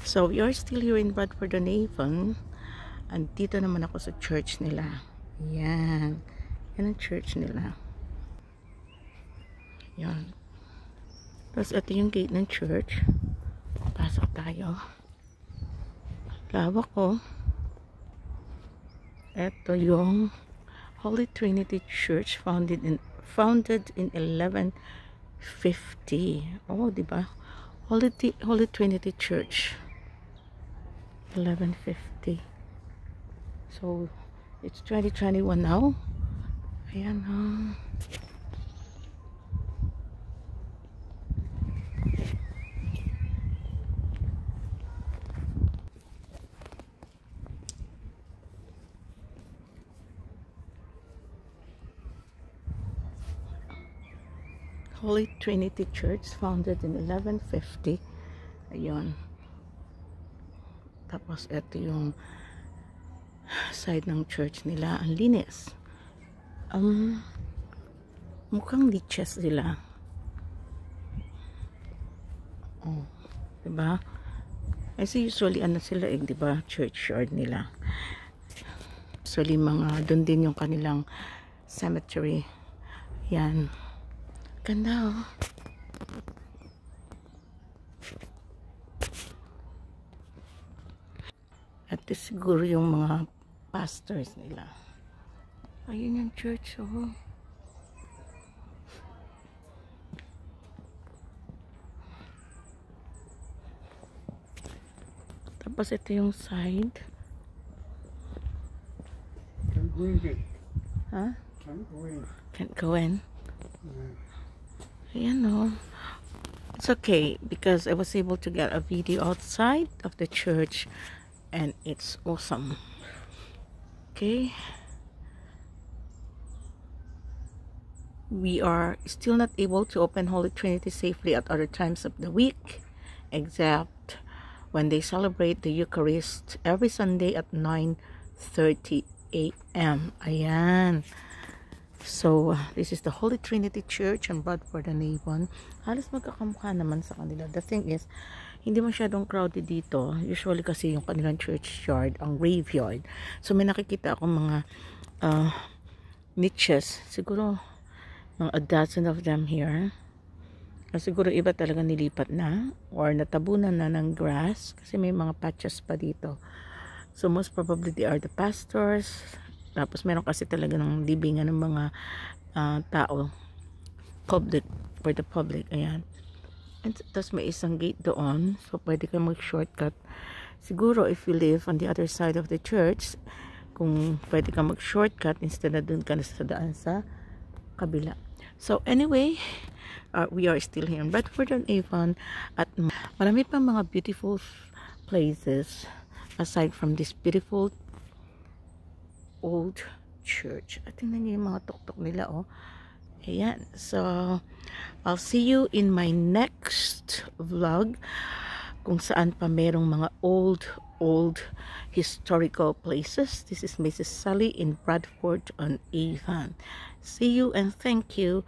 So we are still here in Bradford-on-Avon. Andito naman ako sa church nila. Yan. Yan ang church nila. Yan. Tapos ito yung gate ng church. Pasok tayo. Lawak ko. Ito yung Holy Trinity Church founded in 1150. Oh, diba? Holy Trinity Church 1150. So it's 2021 now. Ayan. Holy Trinity Church founded in 1150. Ayun. Tapos ito yung side ng church nila. Ang linis. Mukhang niches sila. Oh, diba? Kasi usually ano sila diba? Churchyard nila. Usually mga doon din yung kanilang cemetery. Yan. Ganda, oh. At siguro yung mga pastors nila. Ayun yung church, oh. Tapos ito yung side. Can't go in it. Huh? Can't go in. Can't go in. Yeah. Ayan, oh. It's okay because I was able to get a video outside of the church and it's awesome. Okay. We are still not able to open Holy Trinity safely at other times of the week, except when they celebrate the Eucharist every Sunday at 9:30 a.m. Ayan. So, this is the Holy Trinity Church in Bradford-on-Avon. Halos magkakamukha naman sa kanila. The thing is, hindi masyadong crowded dito. Usually kasi yung kanilang churchyard, ang graveyard. So, may nakikita akong mga niches. Siguro, mga a dozen of them here. Siguro iba talaga nilipat na or natabunan na ng grass kasi may mga patches pa dito. So, most probably they are the pastors. Tapos meron kasi talaga ng libingan ng mga tao public, for the public. Ayan. And tapos may isang gate doon, so pwede ka mag-shortcut. Siguro if you live on the other side of the church, kung pwede ka mag-shortcut instead na dun ka na sa daan sa kabila. So anyway, we are still here in Bradford-on-Avon at marami pang mga beautiful places aside from this beautiful old church. At tingnan niyo yung mga tuktok nila, oh. Ayan. So, I'll see you in my next vlog kung saan pa merong mga old historical places. This is Mrs. Sally in Bradford-on-Avon. See you and thank you.